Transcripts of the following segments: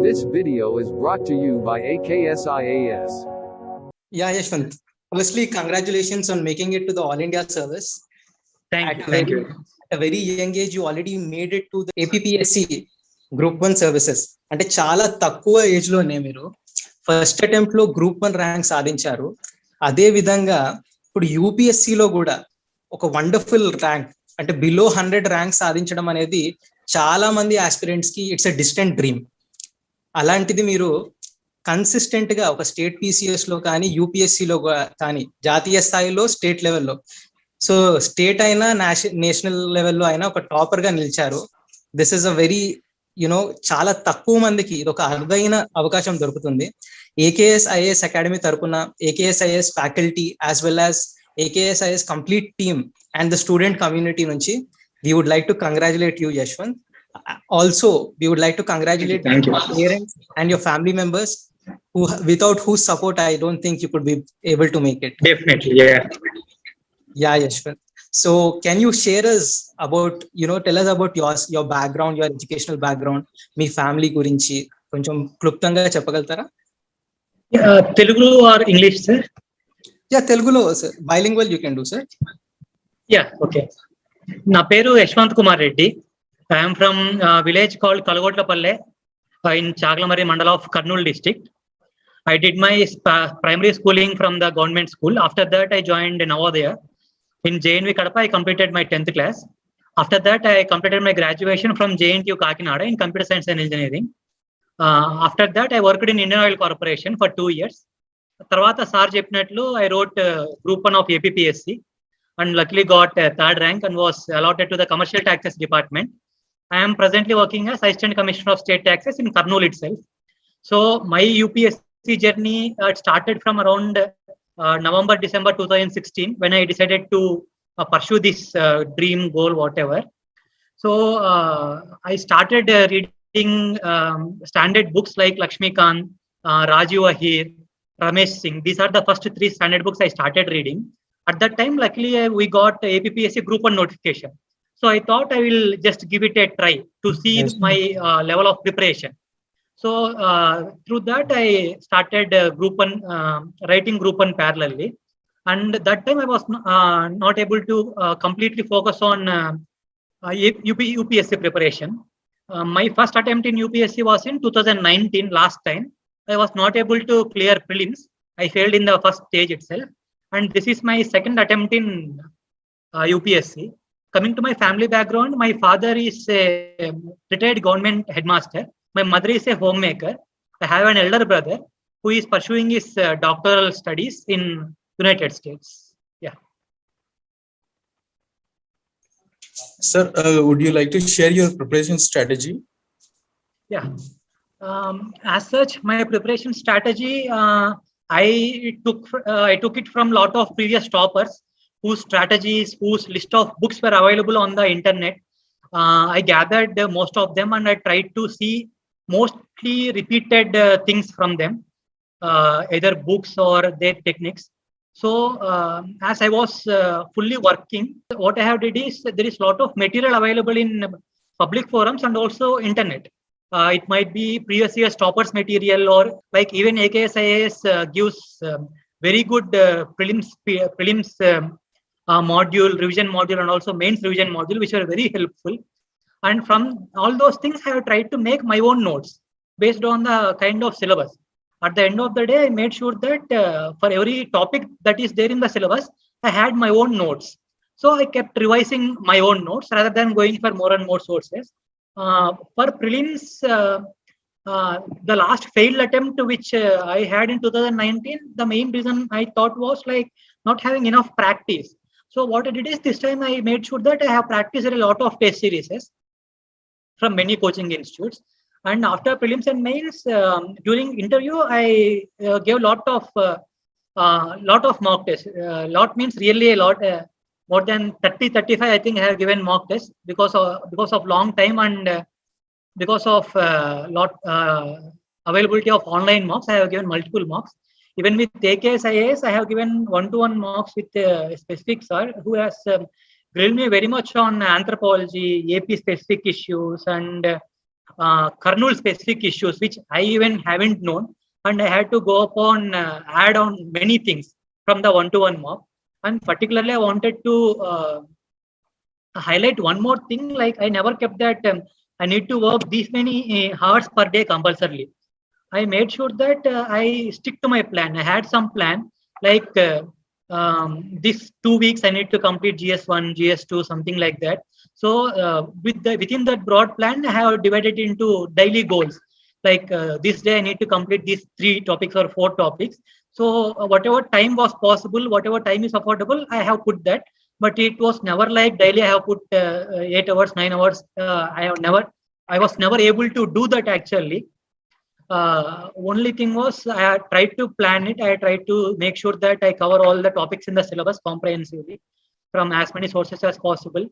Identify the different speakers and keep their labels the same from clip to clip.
Speaker 1: This video is brought to you by AKSIAS.
Speaker 2: Yeah, Yashwant. Firstly, congratulations on making it to the All India service.
Speaker 3: Thank you.
Speaker 2: At a very young age, you already made it to the APPSC Group 1 services. అంటే చాలా తక్కువ age లోనే మీరు first attempt లో group 1 rank సాధించారు. అదే విధంగా ఇప్పుడు యూపీఎస్సిలో కూడా ఒక వండర్ఫుల్ ర్యాంక్ అంటే బిలో 100 ర్యాంక్ సాధించడం అనేది చాలా మంది ఆస్పిరెంట్స్ కి ఇట్స్ ఎ డిస్టెంట్ డ్రీమ్. అలాంటిది మీరు కన్సిస్టెంట్ గా ఒక స్టేట్ పీసీఎస్ లో కానీ యూపీఎస్సిలో కానీ జాతీయ స్థాయిలో స్టేట్ లెవెల్లో సో స్టేట్ అయినా నేషనల్ లెవెల్లో అయినా ఒక టాపర్ గా నిలిచారు. దిస్ ఇస్ అ వెరీ చాలా తక్కువ మందికి ఇది ఒక అరుదైన అవకాశం దొరుకుతుంది. ఏకేఎస్ ఐఏఎస్ అకాడమీ తరపున AKS IAS faculty as well as AKS IAS complete team and the student community నుంచి we would like to congratulate you, Yashwant. Also, we would like to congratulate your parents and your family members who, without whose support, I don't think you could be able to make it.
Speaker 3: Definitely, yeah.
Speaker 2: Yeah, Yashwant. So, can you share us about, tell us about your background, your educational background, me family గురించి కొంచెం క్లుప్తంగా చెప్పగలుగుతారా?
Speaker 3: Telugu or English, sir?
Speaker 2: Yeah, Telugulo, sir. Bilingual you can do, sir.
Speaker 3: Yeah, okay. నా పేరు Yashwant Kumar Reddy. I'm from village called Kalagotlapalle in Chagalamarri mandal of Kurnool district. I did my primary schooling from the government school. After that, I joined Navodaya in JNV Kadapa. I completed my 10th class. After that, I completed my graduation from JNTU Kakinada in computer science and engineering. After that, I worked in Indian Oil Corporation for 2 years. Tarvata sir cheppinatlu I wrote group 1 of APPSC and luckily got third rank and was allotted to the commercial taxes department. I am presently working as assistant commissioner of state taxes in Kurnool itself. So my UPSC journey started from around November December 2016 when I decided to pursue this dream goal whatever. So I started reading standard books like Lakshmikant, Rajiv Ahir, Ramesh Singh. These are the first 3 standard books I started reading. At that time, luckily, we got APPSC Group 1 notification. So I thought I will just give it a try to see my level of preparation. So through that, I started Group 1, writing Group 1 parallelly. And that time I was not able to completely focus on UPSC preparation. My first attempt in UPSC was in 2019, last time. I was not able to clear prelims. I failed in the first stage itself. And this is my second attempt in UPSC. Coming to my family background, my father is a retired government headmaster. My mother is a homemaker. I have an elder brother who is pursuing his doctoral studies in United States. Yeah.
Speaker 4: Sir, would you like to share your preparation strategy?
Speaker 3: Yeah. As such, my preparation strategy, I took it from lot of previous toppers whose strategies, whose list of books were available on the internet. I gathered most of them and I tried to see mostly repeated things from them, either books or their techniques. So as I was fully working, what I have did is there is lot of material available in public forums and also internet. It might be previous year's toppers material or like even AKSIAS gives very good prelims module, revision module and also mains revision module which are very helpful. And from all those things I have tried to make my own notes based on the kind of syllabus. At the end of the day, I made sure that for every topic that is there in the syllabus, I had my own notes. So I kept revising my own notes rather than going for more and more sources. For prelims, the last failed attempt which I had in 2019, the main reason I thought was like not having enough practice. So what I did is this time I made sure that I have practiced a lot of test series from many coaching institutes. And after prelims and mains, during interview, I gave lot of mock tests. Lot means really a lot. More than 30-35 I think I have given mock tests because of long time and because of availability of online mocks. I have given multiple mocks. Even with AKSIAS, I have given 1-to-1 mocks with a specific sir who has grilled me very much on anthropology, AP specific issues and kernel specific issues which I even haven't known, and I had to go upon add on many things from the one-to-one mock. And particularly, I wanted to highlight one more thing. Like I never kept that I need to work these many hours per day compulsorily. I made sure that I stick to my plan. I had some plan like this 2 weeks I need to complete GS1, GS2, something like that. So within that broad plan, I have divided into daily goals. Like this day I need to complete these 3 topics or 4 topics. So whatever time was possible, whatever time is affordable, I have put that. But it was never like daily I have put 8 hours, 9 hours. I was never able to do that actually. Only thing was I tried to plan it. I tried to make sure that I cover all the topics in the syllabus comprehensively from as many sources as possible.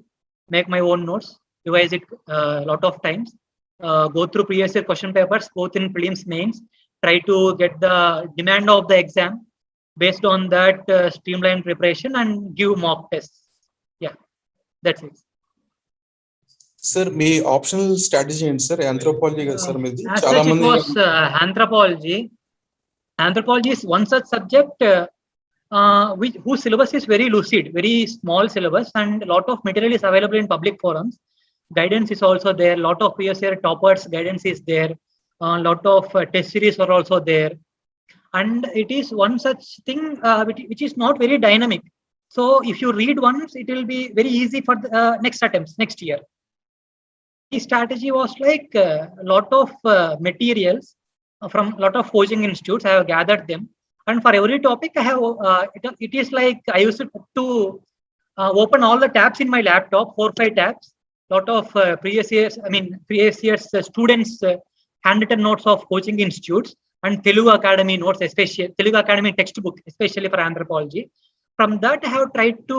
Speaker 3: Make my own notes, revise it a lot of times. Go through previous year question papers, both in prelims, mains. Try to get the demand of the exam based on that streamlined preparation and give mock tests. Yeah, that's it.
Speaker 4: Sir, me optional strategy ఏంటి sir? Anthropology కదా sir మీది?
Speaker 3: As
Speaker 4: చాలా
Speaker 3: such, it
Speaker 4: మంది
Speaker 3: was anthropology. Anthropology is one such subject whose syllabus is very lucid, very small syllabus, and a lot of material is available in public forums. Guidance is also there. A lot of previous year toppers guidance is there. A lot of test series are also there, and it is one such thing which is not very dynamic. So if you read once, it will be very easy for the next attempts next year. The strategy was like a lot of materials from a lot of coaching institutes. I have gathered them, and for every topic, I have it is like I used to open all the tabs in my laptop, 4-5 tabs. Lot of previous years students handwritten notes of coaching institutes and Telugu Academy notes, especially Telugu Academy textbook, especially for anthropology. From that, I have tried to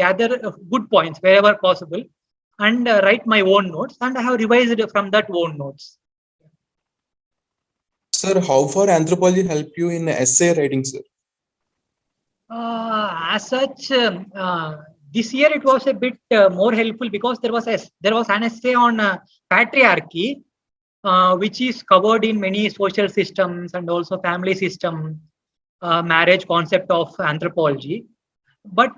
Speaker 3: gather good points wherever possible and write my own notes, and I have revised from that own notes.
Speaker 4: Sir, how far anthropology help you in essay writing, sir?
Speaker 3: As such, this year it was a bit more helpful because there was an essay on patriarchy, which is covered in many social systems and also family system, marriage concept of anthropology. But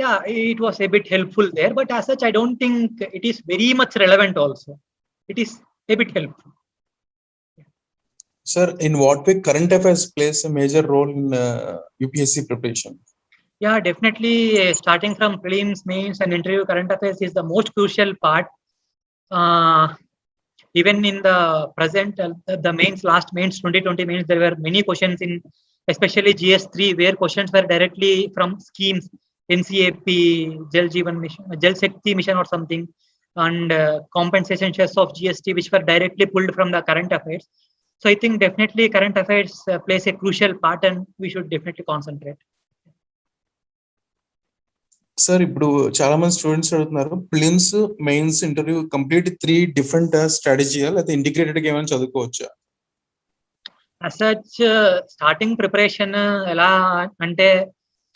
Speaker 3: yeah, it was a bit helpful there. But as such, I don't think it is very much relevant also. It is a bit helpful.
Speaker 4: Sir, in what way current affairs plays a major role in UPSC preparation?
Speaker 3: Yeah, definitely. Starting from prelims, mains, and interview, current affairs is the most crucial part. Even in the present, the mains, last mains, 2020 mains, there were many questions in, especially GS3, where questions were directly from schemes, NCAP, Jal Jeevan Mission, Jal Shakti Mission or something, and compensation shares of GST, which were directly pulled from the current affairs. So I think definitely current affairs plays a crucial part, and we should definitely concentrate.
Speaker 4: Sir, ఇప్పుడు చాలా మంది students అడుగుతున్నారు, prelims, mains, interview complete 3 different strategy లేదా integrated గా ఏమైనా చదువుకోవచ్చా?
Speaker 3: As such, starting preparation ఎలా అంటే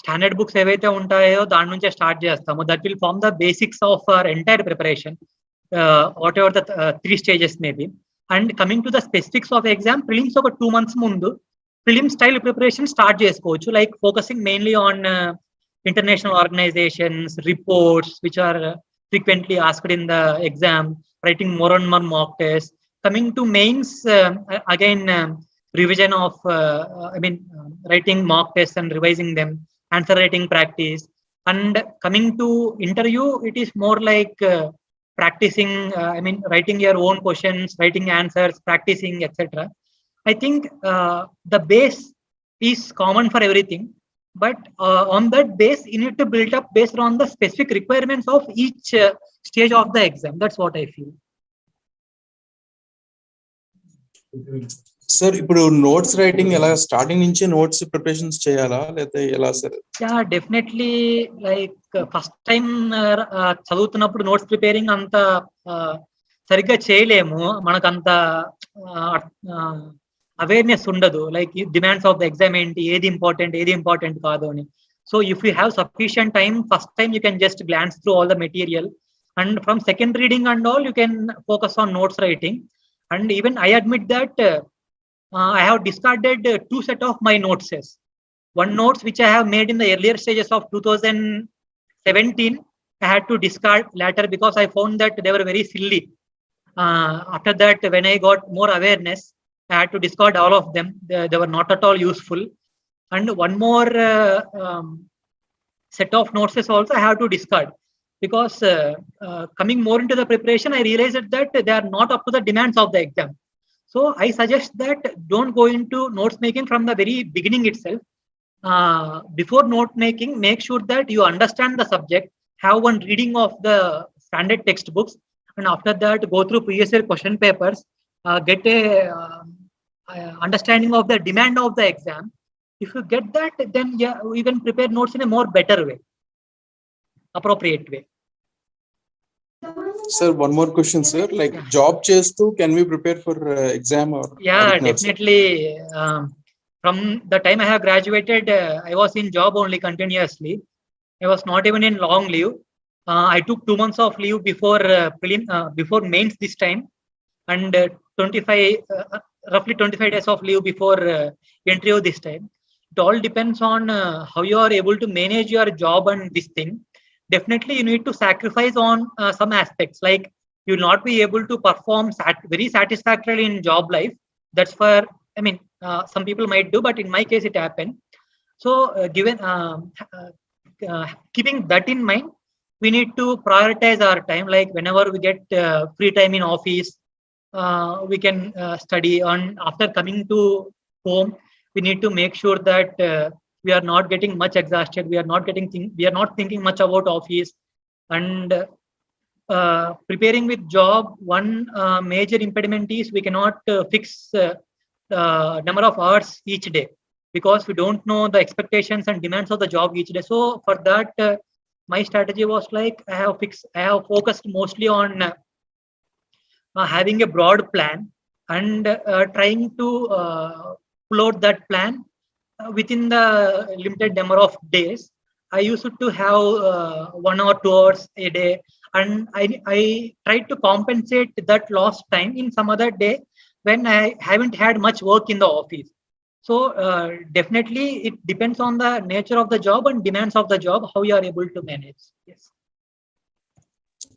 Speaker 3: standard books ఏవైతే ఉంటాయో దాని నుంచే స్టార్ట్ చేస్తాము. That will form the basics of our entire preparation, whatever the 3 stages may be. And coming to the specifics of exam, prelims ఒక 2 months ముందు prelim style preparation start చేసుకోవచ్చు, like focusing mainly on international organizations, reports which are frequently asked in the exam, writing more and more mock tests. Coming to mains, again revision of writing mock tests and revising them, answer writing practice. And coming to interview, it is more like practicing, writing your own questions, writing answers, practicing, etc. I think the base is common for everything, but on that base you need to build up based on the specific requirements of each stage of the exam. That's what I feel.
Speaker 4: Sir, ఇప్పుడు notes writing ఎలా starting నుంచి notes preparations చేయాలా లేదా ఎలా sir?
Speaker 3: Yeah, definitely. Like first time చదువుతున్నప్పుడు notes preparing అంత సరిగ్గా చేయలేము, మనకంత అవేర్నెస్ ఉండదు, like demands of the exam ఏంటి, ఏది ఇంపార్టెంట్ కాదు అని. So if you have sufficient time, first time you can just glance through all the material And from second reading and all, you can focus on notes writing. And even I admit that I have discarded two set of my notes. One notes which I have made in the earlier stages of 2017, I had to discard later because I found that they were very silly. After that, when I got more awareness, I had to discard all of them. They were not at all useful. And one more set of notes is also I have to discard because coming more into the preparation, I realized that they are not up to the demands of the exam. So I suggest that don't go into notes making from the very beginning itself. Before note making, make sure that you understand the subject, have one reading of the standard textbooks, and after that go through previous year question papers, get a understanding of the demand of the exam. If you get that, then yeah, you can prepare notes in a more better way, appropriate way.
Speaker 4: Sir, one more question, sir. Like job chestu, can we prepare for exam or?
Speaker 3: Yeah, definitely. From the time I have graduated, I was in job only continuously. I was not even in long leave. I took 2 months of leave before before mains this time, and 25 roughly 25 days of leave before interview this time. It all depends on how you are able to manage your job and this thing. Definitely, you need to sacrifice on some aspects. Like you will not be able to perform very satisfactorily in job life. That's for some people might do, but in my case, it happened. So, given keeping that in mind, we need to prioritize our time. Like whenever we get free time in office, we can study. And after coming to home, we need to make sure that we are not getting much exhausted. We are not thinking much about office, and preparing with job. One major impediment is we cannot fix number of hours each day because we don't know the expectations and demands of the job each day. So for that, my strategy was like I have focused mostly on having a broad plan and trying to pull out that plan within the limited number of days. I used to have 1 or 2 hours a day, and I tried to compensate that lost time in some other day when I haven't had much work in the office. So definitely it depends on the nature of the job and demands of the job, how you are able to manage. Yes.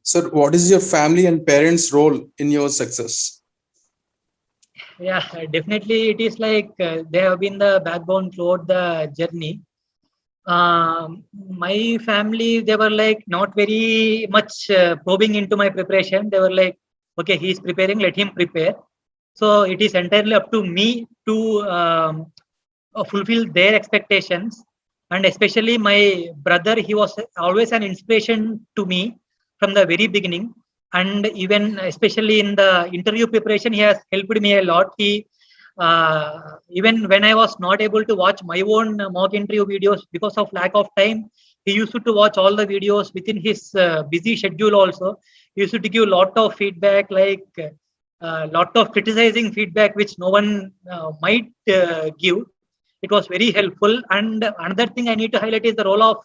Speaker 4: Sir, what is your family and parents' role in your success?
Speaker 3: Yeah, definitely it is like they have been the backbone throughout the journey. My family, they were like not very much probing into my preparation. They were like, okay, he's preparing, let him prepare. So it is entirely up to me to fulfill their expectations. And especially my brother, he was always an inspiration to me from the very beginning. And even especially in the interview preparation, he has helped me a lot. He even when I was not able to watch my own mock interview videos because of lack of time, he used to watch all the videos within his busy schedule. Also, he used to give a lot of feedback, like lot of criticizing feedback, which no one might give. It was very helpful. And another thing I need to highlight is the role of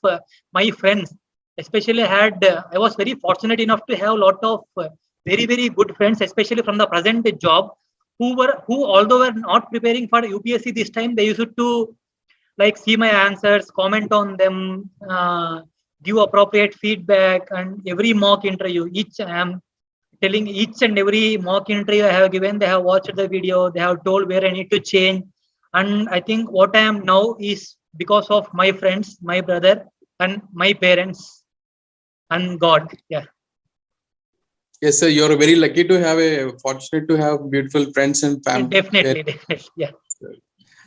Speaker 3: my friends. Especially I was very fortunate enough to have a lot of very, very good friends, especially from the present job, who although were not preparing for UPSC this time, they used to like see my answers, comment on them, give appropriate feedback. And every mock interview, each and every mock interview I have given, they have watched the video, they have told where I need to change. And I think what I am now is because of my friends, my brother, and my parents, and God. Yeah.
Speaker 4: Yes, sir. You're very lucky to fortunate to have beautiful friends and family.
Speaker 3: Definitely. Yeah.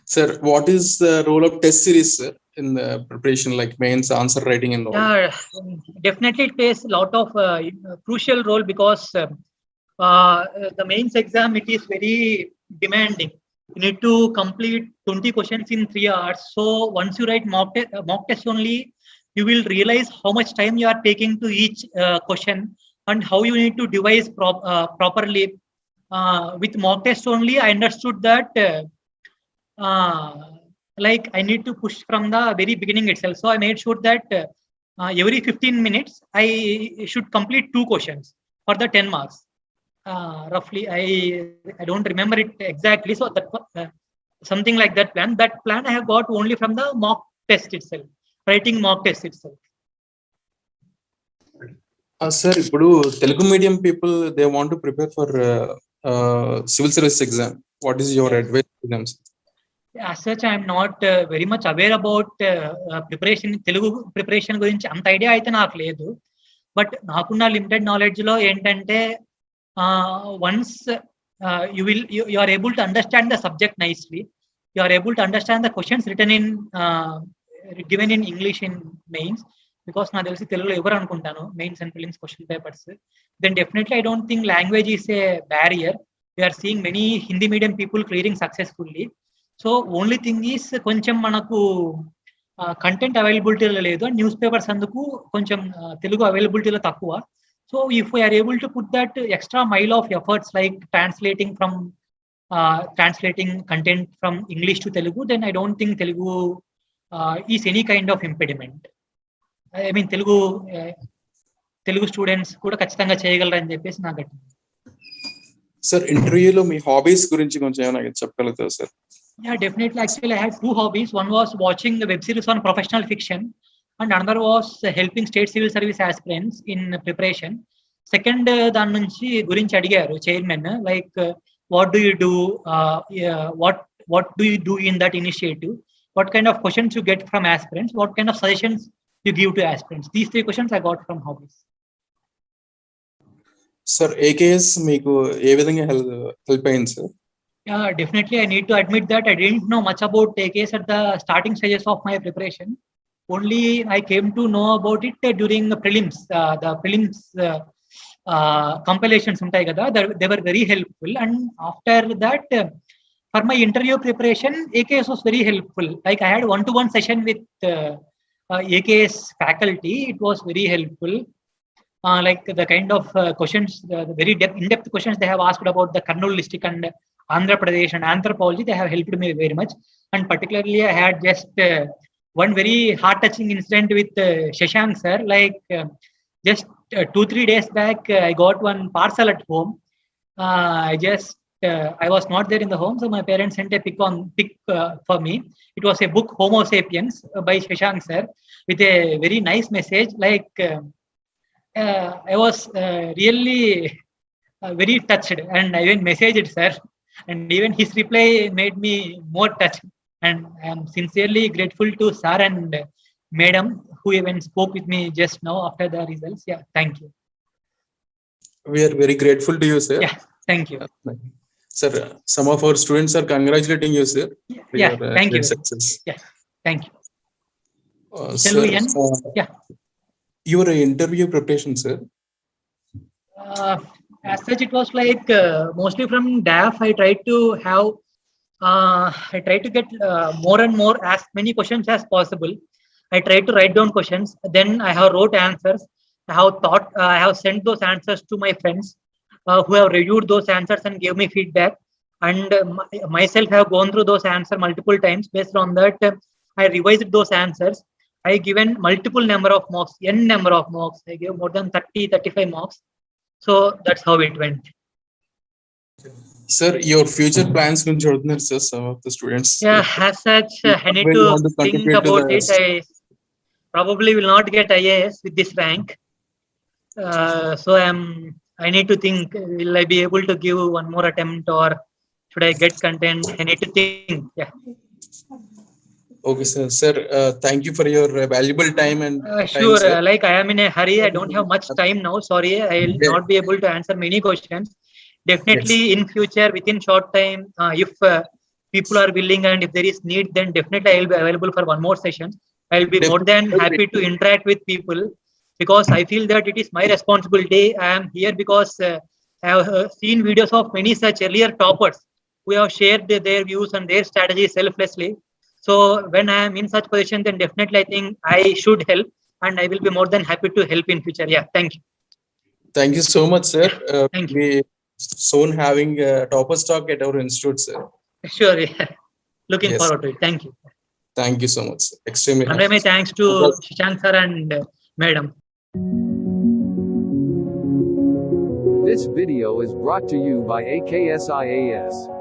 Speaker 4: Sir, what is the role of test series, sir, in the preparation, like mains, answer writing, and all?
Speaker 3: Yeah, definitely it plays a lot of crucial role because the mains exam, it is very demanding. You need to complete 20 questions in 3 hours. So once you write mock test only, you will realize how much time you are taking to each question and how you need to devise properly. With mock test only, I understood that like I need to push from the very beginning itself. So I made sure that every 15 minutes I should complete 2 questions for the 10 marks. Roughly, I don't remember it exactly. So that something like that plan. That plan I have got only from the mock test itself, writing mock test itself.
Speaker 4: Sir, ఇప్పుడు Telugu medium people they want to prepare for civil service exam. What is your advice to them?
Speaker 3: As such, I am not very much aware about preparation. Telugu preparation గురించి అంత idea అయితే నాకు లేదు. But నాకున్న limited knowledge లో ఏంటంటే once you are able to understand the subject nicely, you are able to understand the questions written in given in English in mains, because నాకు తెలిసి తెలుగులో ఎవరు అనుకుంటాను mains and prelims question papers, then definitely I don't think language is a barrier. We are seeing many Hindi medium people clearing successfully. So only thing is కొంచెం మనకు content అవైలబిలిటీలో లేదు, news papers అందుకు కొంచెం తెలుగు అవైలబిలిటీలో తక్కువ. So if we are able to put that extra mile of efforts like translating content from English to Telugu, then I don't think Telugu is any kind of impediment. I mean Telugu students కూడా ఖచ్చితంగా చేయగలరని చెప్పేసి నాకు.
Speaker 4: Sir, ఇంటర్వ్యూలో మీ హాబీస్ గురించి కొంచెం ఏమైనా చెప్పగలుగుతారు sir?
Speaker 3: Yeah, definitely. Actually, I had 2 hobbies. One was watching the web series on professional fiction, and another was helping state civil service aspirants in preparation. Second, దాని నుంచి గురించి అడిగారు chairman, like what do you do, what do you do in that initiative, what kind of questions you get from aspirants, what kind of suggestions you give to aspirants. These 3 questions I got from hobbies.
Speaker 4: Sir, AKS మీకు ఏ విధంగా help అయింది sir?
Speaker 3: Yeah, definitely. I need to admit that I didn't know much about AKS at the starting stages of my preparation. Only I came to know about it during the prelims. The prelims compilations untai kada, they were very helpful. And after that, for my interview preparation, AKS was very helpful. Like I had one-to-one session with AKS faculty. It was very helpful. Like the kind of questions, the very in-depth questions they have asked about the Kurnool district and Andhra Pradesh and anthropology, they have helped me very much. And particularly, I had just one very heart-touching incident with Shashank sir. Like just 2-3 days back, I got one parcel at home. I was not there in the home, so my parents sent a pic for me. It was a book, Homo Sapiens, by Shashank sir, with a very nice message. Like I was really very touched, and I even messaged it, sir. And even his reply made me more touched. And I am sincerely grateful to sir and madam who even spoke with me just now after the results. Yeah, thank you.
Speaker 4: We are very grateful to you, sir.
Speaker 3: Yeah, thank you.
Speaker 4: Sir, some of our students are congratulating you, sir.
Speaker 3: Yeah, thank you.
Speaker 4: Success.
Speaker 3: Yeah, thank you.
Speaker 4: Sir,
Speaker 3: yeah.
Speaker 4: Your interview preparation, sir?
Speaker 3: As such, it was like mostly from DAF. I tried to get more and more, as many questions as possible. I tried to write down questions. Then I have wrote answers. I have sent those answers to my friends who have reviewed those answers and gave me feedback. And myself have gone through those answers multiple times. Based on that, I revised those answers. I given multiple number of mocks, n number of mocks. I gave more than 30-35 mocks. So that's how it went.
Speaker 4: Sir, your future plans gurinchi adugutunnaru sir, some of the students.
Speaker 3: Yeah, as such, I need to think about it. I probably will not get IAS with this rank. So I need to think, will I be able to give one more attempt, or should I get content? I need to think. Yeah.
Speaker 4: Okay, sir. Sir, thank you for your valuable time and
Speaker 3: sure.
Speaker 4: Time,
Speaker 3: like I am in a hurry. I don't have much time now. Sorry, I will not be able to answer many questions. Definitely, in future, within short time, if people are willing and if there is need, then definitely I will be available for one more session. I will be more than happy to interact with people, because I feel that it is my responsibility. I am here because I have seen videos of many such earlier toppers who have shared their views and their strategies selflessly. So when I am in such position, then definitely I think I should help, and I will be more than happy to help in future. Yeah, thank you.
Speaker 4: Thank you so much, sir.
Speaker 3: Thank you.
Speaker 4: We soon having toppers talk at our institute, sir.
Speaker 3: Sure. Yeah. Looking
Speaker 4: Yes.
Speaker 3: forward to it. Thank you.
Speaker 4: Thank you so much, sir. Extremely.
Speaker 3: And my thanks to Shashank sir and Madam.
Speaker 1: This video is brought to you by AKSIAS.